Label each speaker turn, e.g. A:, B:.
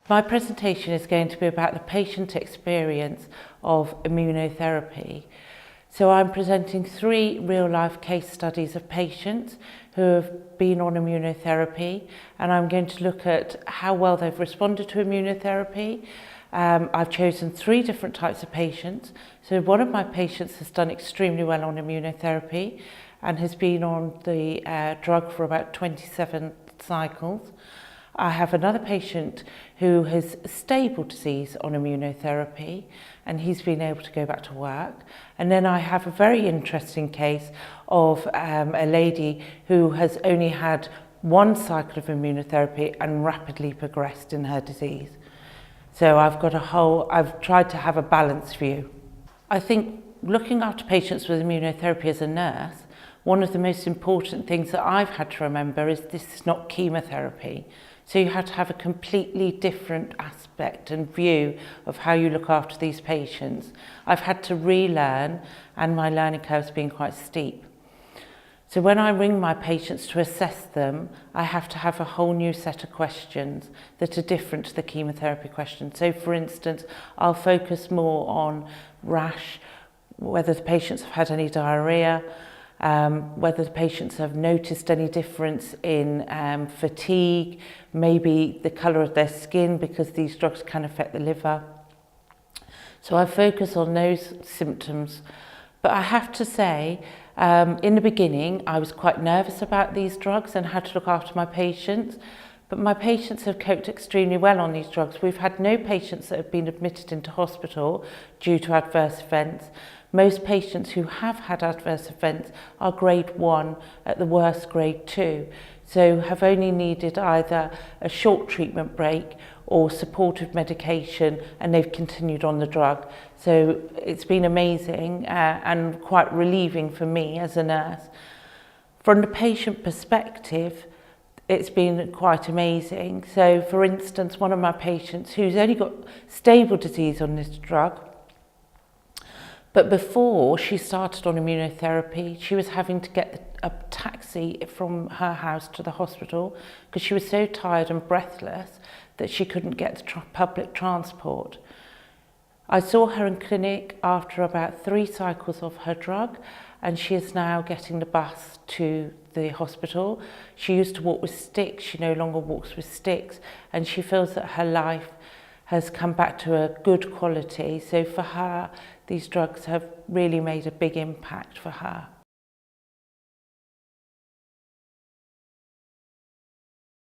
A: My presentation is going to be about the patient experience of immunotherapy. So I'm presenting 3 real-life case studies of patients who have been on immunotherapy, and I'm going to look at how well they've responded to immunotherapy. I've chosen 3 different types of patients. So one of my patients has done extremely well on immunotherapy and has been on the drug for about 27 cycles. I have another patient who has stable disease on immunotherapy and he's been able to go back to work. And then I have a very interesting case of a lady who has only had 1 cycle of immunotherapy and rapidly progressed in her disease. So I've tried to have a balanced view. I think looking after patients with immunotherapy as a nurse, one of the most important things that I've had to remember is this is not chemotherapy. So you have to have a completely different aspect and view of how you look after these patients. I've had to relearn, and my learning curve's been quite steep. So when I ring my patients to assess them, I have to have a whole new set of questions that are different to the chemotherapy questions. So for instance, I'll focus more on rash, whether the patients have had any diarrhea, whether the patients have noticed any difference in fatigue, maybe the colour of their skin, because these drugs can affect the liver. So I focus on those symptoms. But I have to say, in the beginning, I was quite nervous about these drugs and had to look after my patients. But my patients have coped extremely well on these drugs. We've had no patients that have been admitted into hospital due to adverse events. Most patients who have had adverse events are grade 1, at the worst grade 2, so have only needed either a short treatment break or supportive medication, and they've continued on the drug. So it's been amazing and quite relieving for me as a nurse. From the patient perspective, it's been quite amazing. So for instance, one of my patients who's only got stable disease on this drug, but before she started on immunotherapy, she was having to get a taxi from her house to the hospital because she was so tired and breathless that she couldn't get the public transport. I saw her in clinic after about 3 cycles of her drug, and she is now getting the bus to the hospital. She used to walk with sticks, she no longer walks with sticks, and she feels that her life has come back to a good quality. So for her, these drugs have really made a big impact for her.